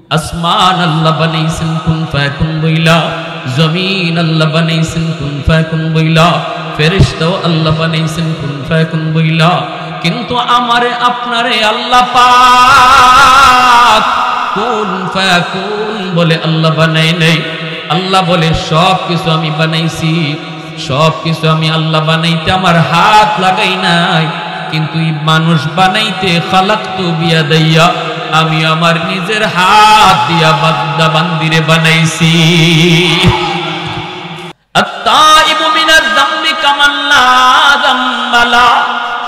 আসমান আল্লাহ বানাইছেন কুন ফায়াকুন বইলা, জমিন আল্লাহ বানাইছেন কুন ফায়াকুন বইলা, ফেরেশতাও আল্লাহ বানাইছেন কুন ফায়াকুন বইলা। কিন্তু আমারে আপনারে আল্লাহ পাক কুন ফায়াকুন বলে আল্লাহ বানাই নাই। আল্লাহ বলে সব কিছু আমি বানাইছি, সব কিছু আমি আল্লাহ বানাইতে আমার হাত লাগাই নাই, কিন্তু এই মানুষ বানাইতে খালাকতু বিয়াদাইয়া, আমি আমার নিজের হাত দিয়া বান্দা বান্দিরে বানাইছি। আত-তাইবু মিনাজ যামবি কামান লা যামবা লা,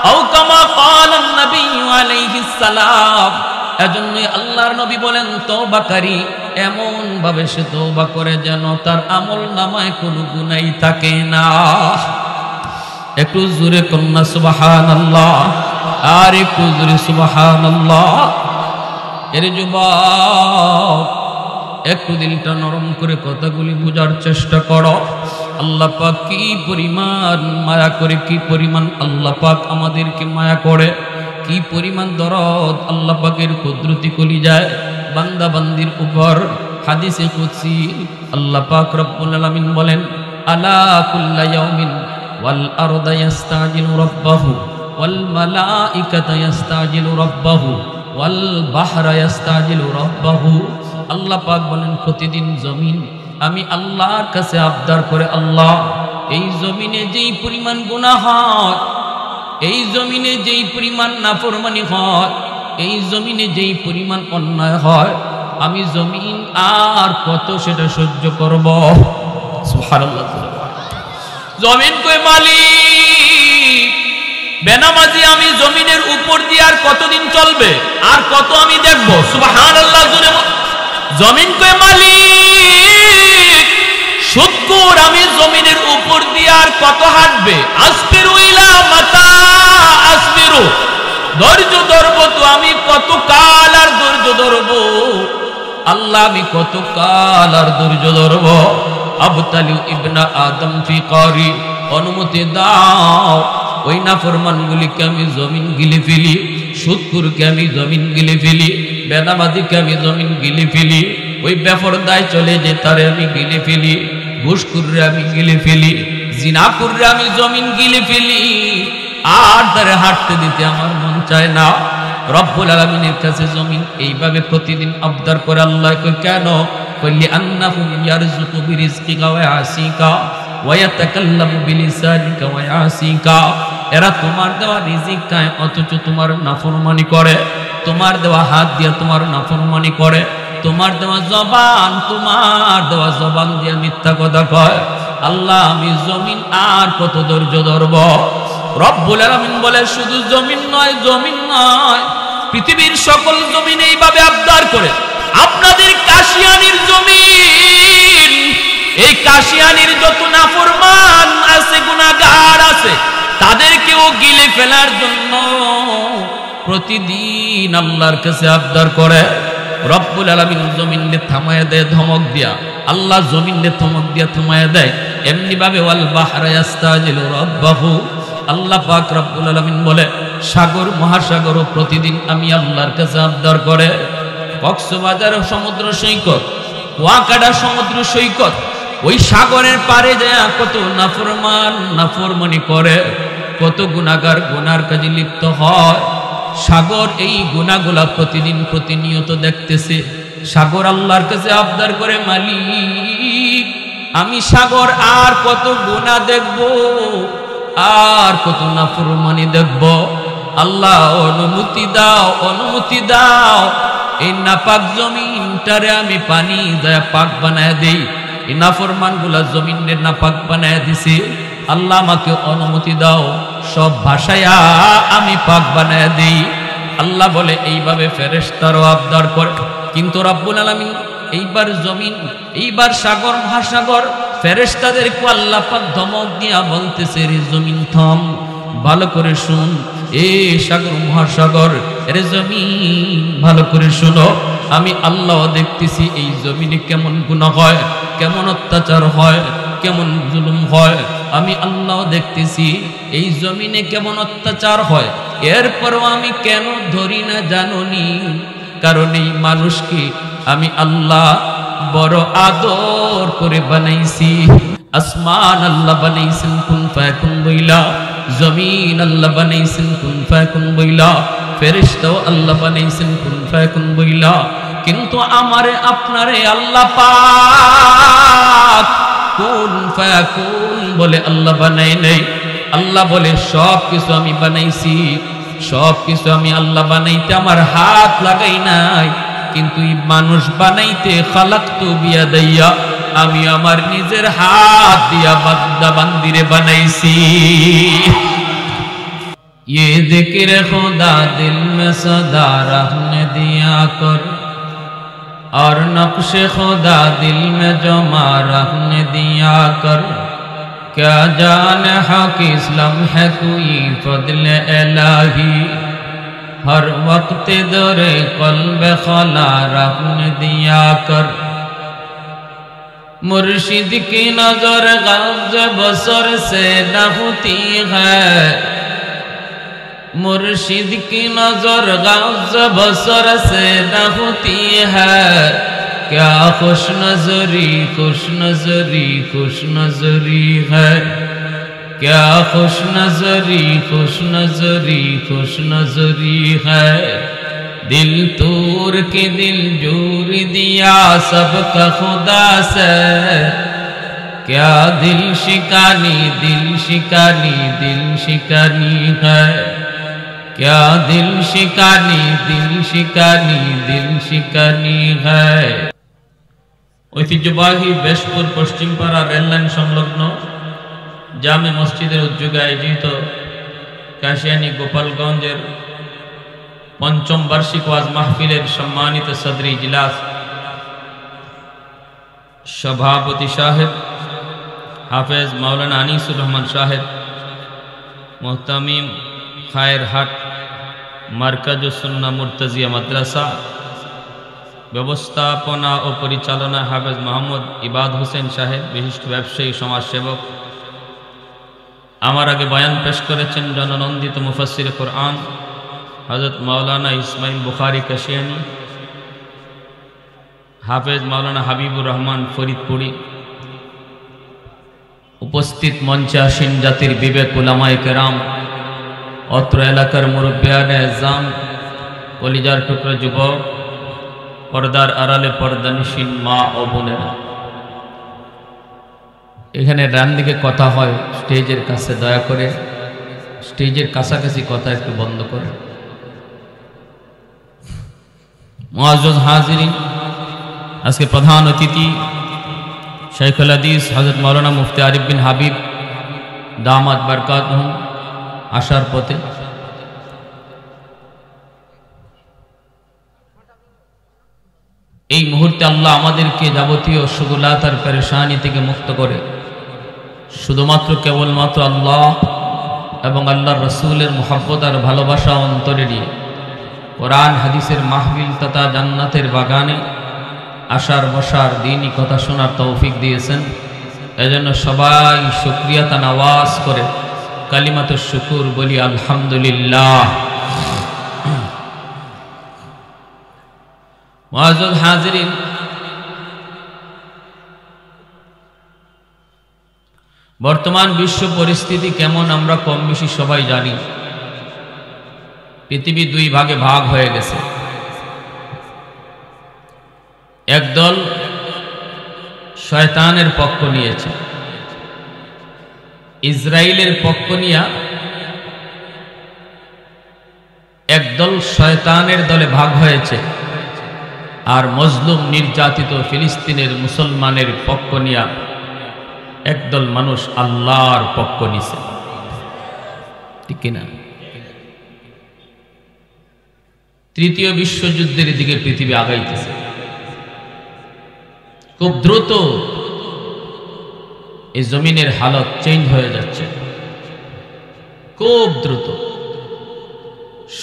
আও কামা ক্বালা নবী আলাইহিস সালাম। এজন্যই আল্লাহর নবী বলেন, তওবাকারী এমন ভাবে সে তওবা করে যেন তার আমল নামায় কোনো গুনাহ থাকে না। একটু জোরে কন্যা সুবহানাল্লাহ, আর একটু জোরে সুবহানাল্লাহ। এর যুবক, একটু দিলটা নরম করে কথাগুলি বোঝার চেষ্টা করো। আল্লাহ পাক কি পরিমাণ মায়া করে, কি পরিমাণ আল্লাহ পাক আমাদেরকে মায়া করে, কি পরিমাণ দরদ আল্লাহ পাকের কুদরতি কলিজায় বান্দা বান্দির উপর। হাদিসে কুদসি আল্লাহ পাক রব্বুল আলামিন বলেন, আলা কুল্লা ইয়াউমিন ওয়াল আরদা ইস্তাজিলু রাব্বাহু ওয়াল মালাইকাতু ইস্তাজিলু রাব্বাহু ওয়াল বাহরা ইস্তাজিলু রাব্বাহু। আল্লাহ পাক বলেন, প্রতিদিন জমিন আমি আল্লাহর কাছে আবদার করে, আল্লাহ এই জমিনে যেই পরিমাণ গুনাহ হয়, এই জমিনে যেই পরিমাণ নাফরমানি হয়, এই জমিনে যেই পরিমাণ অন্যায় হয়, আমি জমিন আর কত সেটা সহ্য করব। সুবহানাল্লাহ। জমিন কই মালিক, বেনামাজি আমি জমিনের উপর দিয়ে আর কতদিন চলবে, আর কত আমি দেখব। সুবহানাল্লাহ। জমিন কই মালিক, সুদখোর আমি জমিনের উপর দিয়ে আর কত হাঁটবে। আসবিরু ইলা মাতা আসবিরু, ধৈর্য ধরব তো আমি কত কাল আর ধৈর্য ধরব। আল্লাহ আমি কত কাল আর ধৈর্য ধরব। আবতালিউ ইবনা আদম ফি কারি, অনুমতি দাও ওই নাফরমানগুলিকে আমি জমিন গিলে ফেলি, সুদখোরকে আমি জমিন গিলে ফেলি, বেনামাজিকে আমি জমিন গিলে ফেলি, ওই বেপরদায় চলে যে তারে আমি গিলে ফেলি, ঘুষখোররে আমি গিলে ফেলি, জিনাখোররে আমি জমিন গিলে ফেলি। আর তারে হাঁটতে দিতে আমার মন চায় না। রব্বুল আলামিনের কাছে জমিন এইভাবে প্রতিদিন আবদার করে। আল্লাহ কই কেন? কইলি আন্নাহুম ইয়ারযুকু বিরিজকিকা ওয়া ইয়াসিকা ওয়া ইয়াতাকাল্লামু বিলিসানিকা ওয়া ইয়াসিকা। এরা তোমার দেওয়া রিজিক খায়, অথচ তোমার নাফরমানি করে। তোমার দেওয়া হাত দিয়ে তোমার নাফরমানি করে। তোমার দেওয়া জবান, তোমার দেওয়া জবান দিয়ে মিথ্যা কথা কয়। আল্লাহ আমি জমিন আর কত ধৈর্য ধরব? রব্বুল আলামিন বলে, শুধু জমিন নয়, জমিন নয়, পৃথিবীর সকল জমিন এইভাবে আবদার করে। আপনাদের কাশিয়ানির জমিন, এই কাশিয়ানির যত নাফরমান আছে, গুনাহগার আছে, তাদেরকেও গিলে ফেলার জন্য প্রতিদিন আল্লাহর কাছে আবদার করে। রব্বুল আলামিন জমিনে থামায় দেয় ধমক দিয়া। আল্লাহ জমিনে ধমক দিয়া থামায় দেয়। এমনি ভাবে ওয়াল বাহরা ইস্তাজিলু রাব্বাহু, আল্লাহ পাক রব্বুল আলামিন বলে, সাগর মহাসাগরও প্রতিদিন আমি আল্লাহর কাছে আবদার করে। কক্সবাজার সমুদ্র সৈকত, কুয়াকাটা সমুদ্র সৈকত, ওই সাগরের পারে যায় কত নাফরমান নাফরমানি করে, কত গুনাহগার গুনার কাজে লিপ্ত হয়। সাগর এই গুনাহগুলা প্রতিদিন প্রতিনিয়ত দেখতেছে। সাগর আল্লাহর কাছে আবদার করে, মালিক আমি সাগর আর কত গুনাহ দেখব, আর কত নাফরমানি দেখব। আল্লাহ অনুমতি দাও, অনুমতি দাও, এই নাপাক জমিনটারে আমি পানি দেয়া পাক বানায় দেই। এই নাফরমান গুলা জমিনের নাপাক বানায় দিছি। আল্লাহ আমাকে অনুমতি দাও, সব ভাষায়া আমি পাক বানায় দেই। আল্লাহ বলে, এইভাবে ফেরেশতারও আবদার করে। কিন্তু রব্বুল আলামিন এইবার জমিন, এইবার সাগর মহাসাগর, ফেরেশতাদেরকে আল্লাহ পাক ধমক দিয়া বলতেছে, রে জমিন থাম, ভালো করে শুন। এ সাগর মহাসাগর, রে জমিন ভালো করে শুনো। আমি আল্লাহ দেখতেছি এই জমিনে কেমন গুনাহ হয়, কেমন অত্যাচার হয়, কেমন জুলুম হয়। আমি আল্লাহ দেখতেছি এই জমিনে কেমন অত্যাচার হয়। এরপরও আমি কেন ধরি না জানোনি? কারণ এই মানুষকে আমি আল্লাহ বড় আদর করে বানাইছি। আসমান আল্লাহ বানাইছেন কুন ফায়াকুন বইলা, জমিন আল্লাহ বানাইছেন কুন ফায়াকুন বইলা, ফেরেশতাও আল্লাহ বানাইছেন কুন ফায়াকুন বইলা। কিন্তু আমারে আপনারে আল্লাহ পাক কুন ফায়াকুন বলে আল্লাহ বানাই নাই। আল্লাহ বলে সব কিছু আমি বানাইছি, সব কিছু আমি আল্লাহ বানাইতে আমার হাত লাগাই নাই, কিন্তু এই মানুষ বানাইতে খালাকতু বিয়াদাইয়া, আমি আমার নিজের হাত দিয়া বান্দা বান্দিরে বানাইছি। ये जिक्र खुदा दिल में सदा रखने दिया कर, और नक्श खुदा दिल में जमा रखने दिया कर। क्या जाने हक इस्लाम है कोई फضل इलाही, हर वक्त दरे कल्ब खला रखने दिया कर। मुर्शिद की नजर गज़ बसर से न होती है, मुर्शिद की नजर गज़ बसर से न होती है। क्या खुश नजरी खुश नजरी खुश नजरी है, क्या खुश नजरी खुश नजरी खुश नजरी है। दिल तूर के दिल जोर दिया सबका खुदा से, क्या दिल शिकानी दिल शिकानी दिल शिकानी है, क्या दिल शिकानी दिल शिकानी दिल शिकानी है। ঐতিহ্যবাহী বেশপুর পশ্চিমপাড়া রেললাইন সংলগ্ন জামে মসজিদের উদ্যোগে আয়োজিত কাশিয়ানী গোপালগঞ্জের পঞ্চম বার্ষিক ওয়াজ মাহফিলের সম্মানিত সদর ইজলাস সভাপতি সাহেব হাফেজ মাওলানা আনিসুর রহমান সাহেব, মুহতামিম খায়েরহাট মার্কাজুস সুন্নাহ মুরতাজিয়া মাদ্রাসা, ব্যবস্থাপনা ও পরিচালনা হাফেজ মোহাম্মদ ইবাদ হোসেন সাহেব, বিশিষ্ট ব্যবসায়ী সমাজসেবক। আমার আগে বয়ান পেশ করেছেন জননন্দিত মুফাসসির কোরআন হযরত মাওলানা ইসমাইল বুখারী কাশিয়ানী, হাফেজ মাওলানা হাবিবুর রহমান ফরিদপুরি। উপস্থিত মঞ্চে আসীন জাতির বিবেক উলামায়ে কেরাম, অত্র এলাকার মুরব্বিয়ানে আযম, কলিজার টুকরা যুবক, পর্দার আড়ালে পর্দানিশীন মা ও বোনেরা। এখানে ডান দিকে কথা হয়, স্টেজের কাছে দয়া করে স্টেজের কাছাকাছি কথা একটু বন্ধ করে। মুআজ্জাজ হাজিরিন, আজকে প্রধান অতিথি শাইখুল হাদিস হযরত মাওলানা মুফতি আরিফ বিন হাবিব দামাত বারকাতুহুম আসার পথে। এই মুহূর্তে আল্লাহ আমাদেরকে যাবতীয় শুগুলাত আর পেরেশানি থেকে মুক্ত করে শুধুমাত্র কেবলমাত্র আল্লাহ এবং আল্লাহর রাসূলের মুহাব্বত আর ভালোবাসা অন্তরে নিয়ে কোরআন হাদিসের মাহফিল তথা জান্নাতের বাগানে আসার বসার দিনই কথা শোনার তৌফিক দিয়েছেন। এজন্য সবাই শুকরিয়া তান আওয়াজ করে কালিমাতুশ শুকুর বলি আলহামদুলিল্লাহ। মুআজ্জাজ হাজিরিন, বর্তমান বিশ্ব পরিস্থিতি কেমন আমরা কম বেশি সবাই জানি। পৃথিবী দুই ভাগে ভাগ হয়ে গেছে। একদল শয়তানের পক্ষ নিয়েছে, ইসরায়েলের পক্ষ নিয়ে একদল শয়তানের দলে ভাগ হয়েছে, আর মজলুম নির্যাতিত ফিলিস্তিনের মুসলমানের পক্ষ নিয়ে একদল মানুষ আল্লাহর পক্ষ নিছে। ঠিক কিনা? তৃতীয় বিশ্বযুদ্ধের দিকে পৃথিবী আগাইতেছে খুব দ্রুত। এই জমিনের হালত চেঞ্জ হয়ে যাচ্ছে খুব দ্রুত।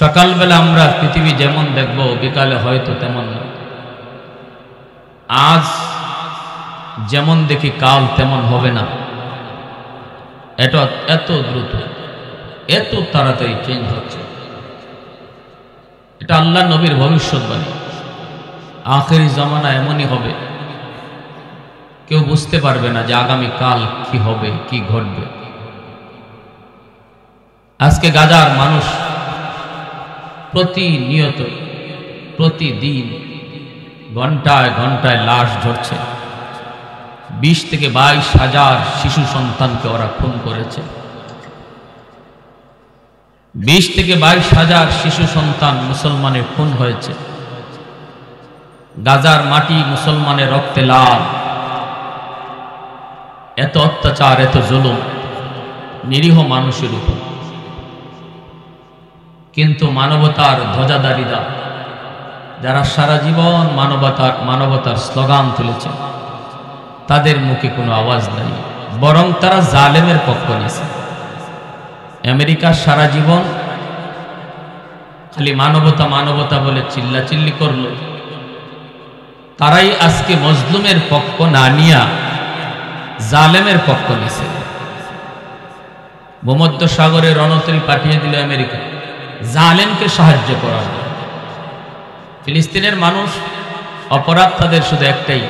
সকালবেলা আমরা পৃথিবী যেমন দেখব, বিকালে হয়তো তেমন না। আজ যেমন দেখি কাল তেমন হবে না। এটা এত দ্রুত, এত তাড়াতাড়ি চেঞ্জ হচ্ছে। এটা আল্লাহ নবীর ভবিষ্যৎবাণী। আখেরি জামানা এমনই হবে, কেউ বুঝতে পারবে না যে আগামী কাল কি হবে, কি ঘটবে। আজকে গাজার মানুষ প্রতিনিয়ত, প্রতিদিন ঘন্টায় ঘন্টায় লাশ ঝরছে। 20 থেকে 22 হাজার শিশু সন্তানকে ওরা খুন করেছে। 20 থেকে 22 হাজার শিশু সন্তান মুসলমানের খুন হয়েছে। গাজার মাটি মুসলমানের রক্তে লাল। এত অত্যাচার, এত জুলুম নিরীহ মানুষের উপর। কিন্তু মানবতার ধ্বজাধারীরা, যারা সারা জীবন মানবতার স্লোগান তুলেছে, তাদের মুখে কোনো আওয়াজ নাই, বরং তারা জালেমের পক্ষ নিয়েছে। আমেরিকা সারা জীবন খালি মানবতা মানবতা বলে চিল্লাচিল্লি করলো, তারাই আজকে মজলুমের পক্ষ না নিয়া জালেমের পক্ষ নিছে। ভূমধ্য সাগরে রণতরী পাঠিয়ে দিল আমেরিকা জালেমকে সাহায্য করার জন্য। ফিলিস্তিনের মানুষ অপরাধ তাদের শুধু একটাই,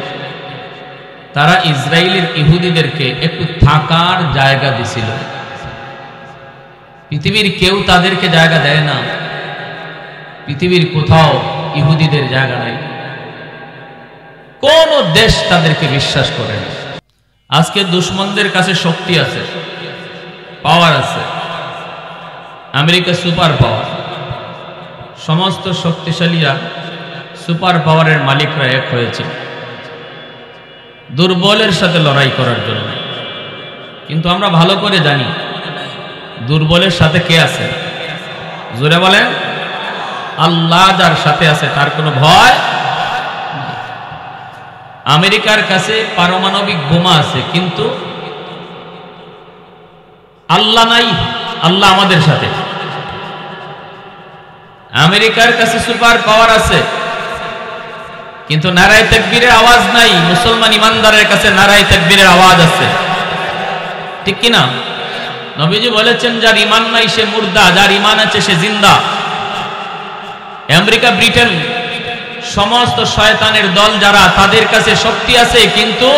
তারা ইসরায়েলের ইহুদিদেরকে একটু থাকার জায়গা দিছিল। পৃথিবীর কেউ তাদেরকে জায়গা দেয় না, পৃথিবীর কোথাও ইহুদিদের জায়গা নাই, কোন দেশ তাদেরকে বিশ্বাস করে না। আজকে দুশ্মনদের কাছে শক্তি আছে, পাওয়ার আছে। আমেরিকা সুপার পাওয়ার, সমস্ত শক্তিশালীরা সুপার পাওয়ারের মালিকরা এক হয়েছে দুর্বলের সাথে লড়াই করার জন্য। কিন্তু আমরা ভালো করে জানি দুর্বলের সাথে কে আছে, জোরে বলেন। আল্লাহ যার সাথে আছে তার কোনো ভয় নেই। আমেরিকার কাছে পারমাণবিক বোমা আছে, কিন্তু আল্লাহ নাই, আল্লাহ আমাদের সাথে। আমেরিকার কাছে সুপার পাওয়ার আছে, কিন্তু নারায়ে তাকবীরের আওয়াজ নাই। মুসলমান ইমানদারের কাছে নারায়ে তাকবীরের আওয়াজ আছে, ঠিক কি না? নবীজি বলেছেন, যার ঈমান নাই সে মুর্দা, যার ঈমান আছে সে জিন্দা। আমেরিকা, ব্রিটেন, সমস্ত শয়তানের দল যারা, তাদের কাছে শক্তি আছে, কিন্তু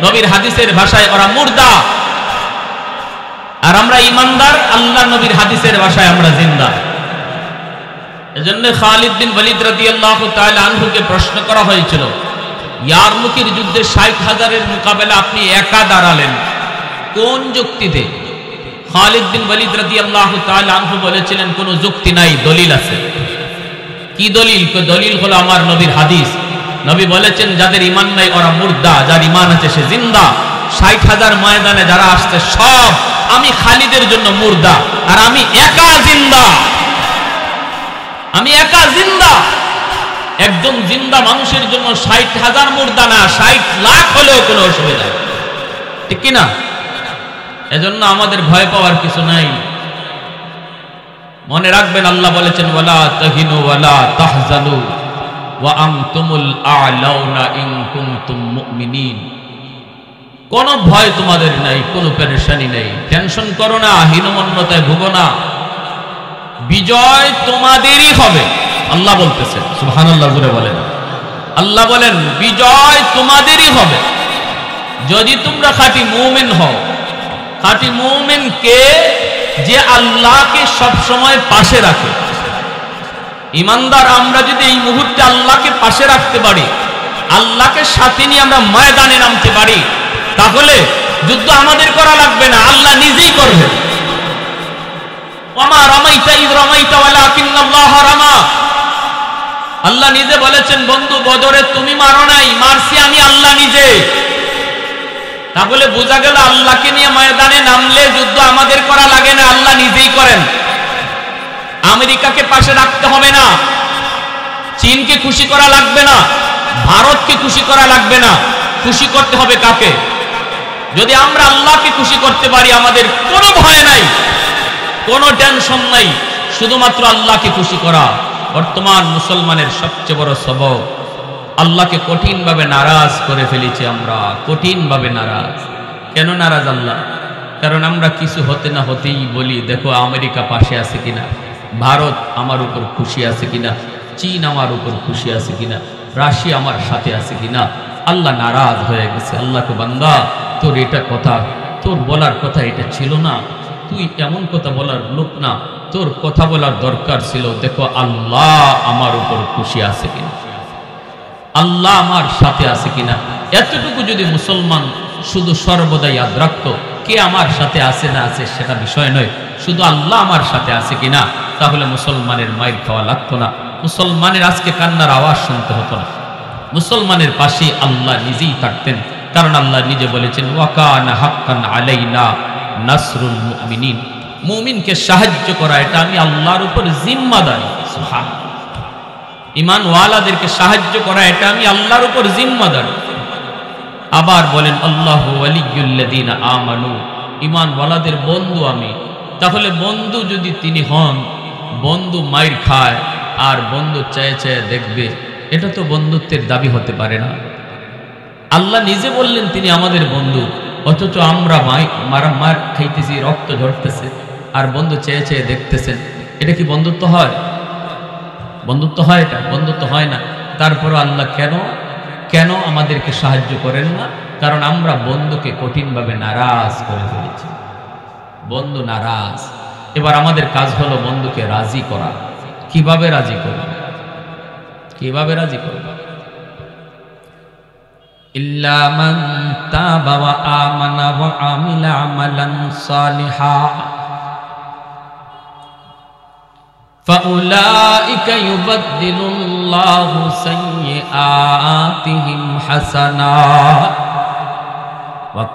নবীর হাদিসের ভাষায় ওরা মুর্দা। আর আমরা ইমানদার, আল্লাহ নবীর হাদিসের ভাষায় আমরা জিন্দা। এজন্য খালিদ বিন ওয়ালিদ রাদিয়াল্লাহু তাআলা আনহুকে প্রশ্ন করা হয়েছিল, ইয়ারমুকের যুদ্ধে 60,000-এর মোকাবেলা আপনি একা দাঁড়ালেন, কোন যুক্তিতে? খালিদ বিন ওয়ালিদ রাদিয়াল্লাহু তাআলা আনহু বলেছিলেন, কোনো যুক্তি নাই, দলিল আছে। কি দলিল? দলিল হলো আমার নবীর হাদিস। নবী বলেছেন, যাদের ঈমান নাই ওরা মুর্দা, যার ঈমান আছে সে জিন্দা। 60,000 ময়দানে যারা আসছে সব আমি খালিদের জন্য মুর্দা, আর আমি একা জিন্দা। আমি একা জিন্দা। একজন জিন্দা মানুষের জন্য 60,000 মুর্দা না, 60 লাখ হলেও কোনো অসুবিধা নেই, ঠিক কি না? এজন্য আমাদের ভয় পাওয়ার কিছু নাই। মনে রাখবেন, আল্লাহ বলেছেন, ওয়ালা তাহিনু ওয়ালা তাহজানু ওয়া আনতুমুল আ'লাউনা ইন কুনতুম মুমিনিন। কোনো ভয় তোমাদের নাই, কোনো পেরেশানি নাই, টেনশন করো না, হীনমন্যতায় ভুগো না, বিজয় তোমাদেরই হবে। আল্লাহ বলতেছেন, সুবহানাল্লাহ জোরে বলেন। আল্লাহ বলেন, বিজয় তোমাদেরই হবে যদি তোমরা খাঁটি মুমিন হও। খাঁটি মুমিন কে? যে আল্লাহকে সব সময় পাশে রাখে। ইমানদার আমরা যদি এই মুহূর্তে আল্লাহকে পাশে রাখতে পারি, আল্লাহকে সাথে নিয়ে আমরা ময়দানে নামতে পারি, তাহলে যুদ্ধ আমাদের করা লাগবে না, আল্লাহ নিজেই করবে। ওয়ামা রামাইতা ইয রামাইতা ওয়ালাকিন্নাল্লাহ রামা। আল্লাহ নিজে বলেছেন, বন্ধু বদরে তুমি মারো নাই, মারছি আমি আল্লাহ নিজে। তাহলে বোঝা গেল আল্লাহকে নিয়ে ময়দানে নামলে যুদ্ধ আমাদের করা লাগে না, আল্লাহ নিজেই করেন। আমেরিকাকে পাশে রাখতে হবে না, চীনকে খুশি করা লাগবে না, ভারতকে খুশি করা লাগবে না। খুশি করতে হবে কাকে? যদি আমরা আল্লাহকে খুশি করতে পারি, আমাদের কোনো ভয় নাই, কোনো টেনশন নাই, শুধুমাত্র আল্লাহকে খুশি করা। বর্তমান মুসলমানের সবচেয়ে বড় সবক, আল্লাহকে কঠিনভাবে নারাজ করে ফেলেছি আমরা, কঠিনভাবে নারাজ। কেন নারাজ আল্লাহ? কারণ আমরা কিছু হতে না হতেই বলি, দেখো আমেরিকা পাশে আছে কিনা, ভারত আমার উপর খুশি আছে কিনা, চীন আমার উপর খুশি আছে কিনা। রাশি আমার সাথে আছে কিনা। আল্লাহ নারাজ হয়ে গেছে। আল্লাহকে বান্দা তোর এটা কথা, তোর বলার কথা এটা ছিল না, তুই এমন কথা বলার লোক না, তোর কথা বলার দরকার ছিল দেখো আল্লাহ আমার উপর খুশি আছে কিনা, আল্লাহ আমার সাথে আছে কিনা। এতটুকু যদি মুসলমান শুধু সর্বদা ইয়াদ রাখতো, কে আমার সাথে আছে না আছে সেটা বিষয় নয়, শুধু আল্লাহ আমার সাথে আছে কিনা, তাহলে মুসলমানের মাইর খাওয়া লাগতো না, মুসলমানের আজকে কান্নার আওয়াজ শুনতে হতো না। মুসলমানের পাশে আল্লাহ নিজেই থাকতেন, কারণ আল্লাহ নিজে বলেছেন ওয়াকানা হাক্কান আলাইনা নাসরুল মুমিনিন, মুমিনকে সাহায্য করা এটা আমি আল্লাহর উপর জিম্মাদারি। সুবহানাল্লাহ, ঈমানওয়ালাদেরকে সাহায্য করা এটা আমি আল্লাহর উপর জিম্মাদারি। আবার বলেন আল্লাহু ওয়ালিয়্যুল্লাযীনা আমানু, ঈমানওয়ালাদের বন্ধু আমি। তাহলে বন্ধু যদি তিনি হন, বন্ধু মাইর খায় আর বন্ধু চেয়ে চেয়ে দেখবে, এটা তো বন্ধুত্বের দাবি হতে পারে না। আল্লাহ নিজে বললেন তিনি আমাদের বন্ধু, অথচ আমরা মার খাইতেছি, রক্ত ঝরতেছে, আর বন্ধু চেয়ে চেয়ে দেখতেছেন। এটা কি বন্ধুত্ব হয়? বন্ধুত্ব হয়? এটা বন্ধুত্ব হয় না। তারপরও আল্লাহ কেন আমাদেরকে সাহায্য করেন না? কারণ আমরা বন্ধুকে কঠিনভাবে নারাজ করে ফেলেছি। বন্ধু নারাজ, এবার আমাদের কাজ হলো বন্ধুকে রাজি করা। কিভাবে রাজি করব? কিভাবে রাজি করব? ইল্লা মান তাবা ওয়া আমানা ওয়া আমিলা আমালান সালিহা ফাউলাইকা ইউবাদদিলুল্লাহু সাইয়্যাতিহিম হাসানাত ওয়া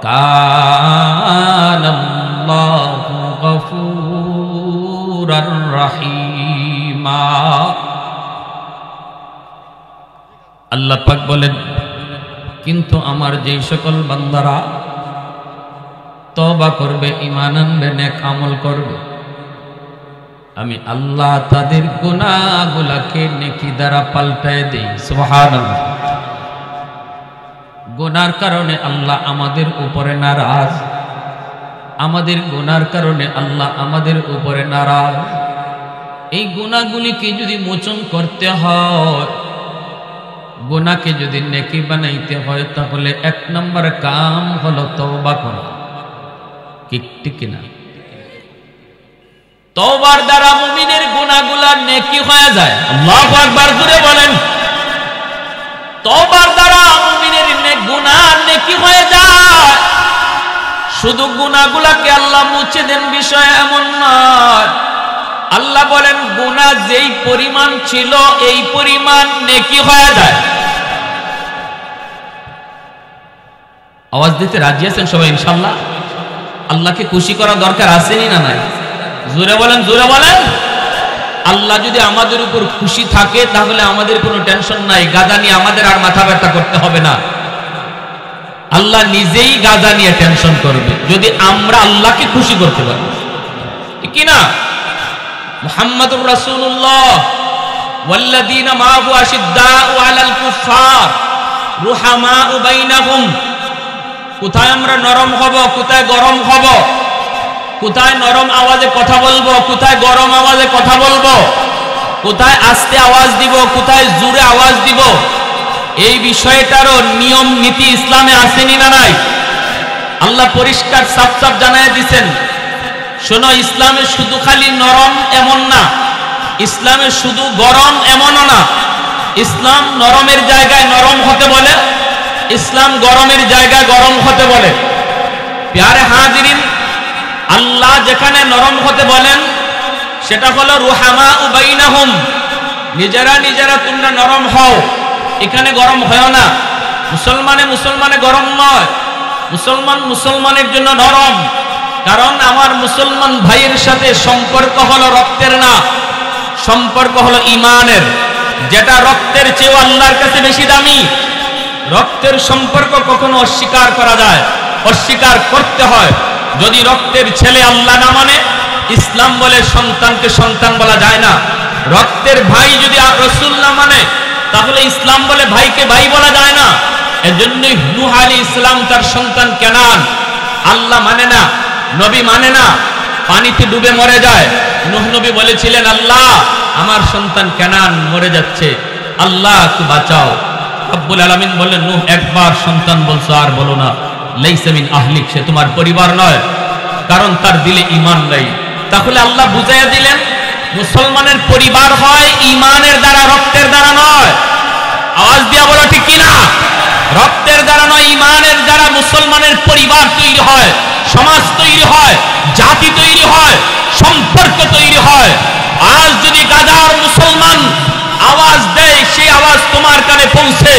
কানাল্লাহু গফুরার রহিমা। আল্লাহ পাক বলেন, কিন্তু আমার যেই সকল বান্দারা তওবা করবে, ঈমান আনবে, নেক আমল করবে, আমি আল্লাহ তাদের গুনাহগুলোকে নেকি দ্বারা পাল্টায় দেই। সুবহানাল্লাহ। গুনার কারণে আল্লাহ আমাদের উপরে নারাজ, আমাদের গুনার কারণে আল্লাহ আমাদের উপরে নারাজ। এই গুনাহগুলিকে যদি মোচন করতে হয়, গুনাহকে যদি নেকি বানাইতে হয়, তাহলে এক নম্বর কাম হলো তওবা করা। ঠিক না? তওবার দ্বারা মুমিনের গুনাহগুলো নেকি হয়ে যায়। আল্লাহু আকবার, জোরে বলেন। তওবার দ্বারা মুমিনের গুনাহ নেকি হয়ে যায়। শুধু গুনাহগুলোকে আল্লাহ মুছে দেন বিষয় এমন নয়। আল্লাহ বলেন গুনাহ যেই পরিমাণ ছিল এই পরিমাণ নেকি হয়ে যায়। আওয়াজ দিতে রাজি আছেন সবাই ইনশাআল্লাহ? আল্লাহকে খুশি করা দরকার আসেনি না নাই? জোরে বলেন, জোরে বলেন। আল্লাহ যদি আমাদের উপর খুশি থাকে তাহলে আমাদের কোনো টেনশন নাই, গাদা নিয়ে আমাদের আর মাথা ব্যথা করতে হবে না। আল্লাহ নিজেই গাদা নিয়ে টেনশন করবে যদি আমরা আল্লাহকে খুশি করতে পারি, ঠিক কি না? মুহাম্মাদুর রাসূলুল্লাহ ওয়াল্লাযীনা মাআহু আশিদ্দাউ আলাল কুফফার রুহামাউ বাইনাহুম। কোথায় আমরা নরম হব, কোথায় গরম হব, কোথায় নরম আওয়াজে কথা বলবো, কোথায় গরম আওয়াজে কথা বলবো, কোথায় আস্তে আওয়াজ দিব, কোথায় জোরে আওয়াজ দিব, এই বিষয়টারও নিয়ম নীতি ইসলামে আসেনি না নাই? আল্লাহ পরিষ্কার সাফ সাফ জানায় দিয়েছেন, শোনো, ইসলামে শুধু খালি নরম এমন না, ইসলামে শুধু গরম এমনও না। ইসলাম নরমের জায়গায় নরম হতে বলে, ইসলাম গরমের জায়গায় গরম হতে বলে। প্যারে হাজিরিন, আল্লাহ যেখানে নরম হতে বলেন সেটা হলো রুহামাউ বাইনাহুম, নিজেরা নিজেরা তোমরা নরম হও, এখানে গরম হয় না। মুসলমানে গরম নয়, মুসলমান মুসলমানের জন্য নরম। কারণ আমার মুসলমান ভাইয়ের সাথে সম্পর্ক হলো রক্তের না, সম্পর্ক হলো ঈমানের, যেটা রক্তের চেয়ে আল্লাহর কাছে বেশি দামি। রক্তের সম্পর্ক কখনো অস্বীকার করা যায়, অস্বীকার করতে হয়। যদি রক্তের ছেলে আল্লাহ না মানে, ইসলাম বলে সন্তানকে সন্তান বলা যায় না। রক্তের ভাই যদি রাসূল না মানে, তাহলে ইসলাম বলে ভাইকে ভাই বলা যায় না। এজন্যই নূহ আলাইহিস সালাম তার সন্তান কেনান আল্লাহ মানে না, নবী মানে না, পানিতে ডুবে মরে যায়। নূহ নবী বলেছিলেন, আল্লাহ আমার সন্তান কেনান মরে যাচ্ছে, আল্লাহ একটু বাঁচাও। রব্বুল আলামিন বললেন, নূহ একবার সন্তান বলছো, আর বলো না। লাইসা মিন আহলিক, সে তোমার পরিবার নয়, কারণ তার দিলে ঈমান নেই। তাহলে আল্লাহ বুঝাইয়া দিলেন, মুসলমানের পরিবার হয় ঈমানের দ্বারা, রক্তের দ্বারা নয়। আওয়াজ দিয়া বলো ঠিক কিনা? রক্তের দ্বারা নয়, ঈমানের দ্বারা মুসলমানের পরিবার তৈরি হয়, সমাজ তৈরি হয়, জাতি তৈরি হয়, সম্পর্ক তৈরি হয়। আজ যদি গাজার মুসলমান আওয়াজ দেয়, সেই আওয়াজ তোমার কানে পৌঁছে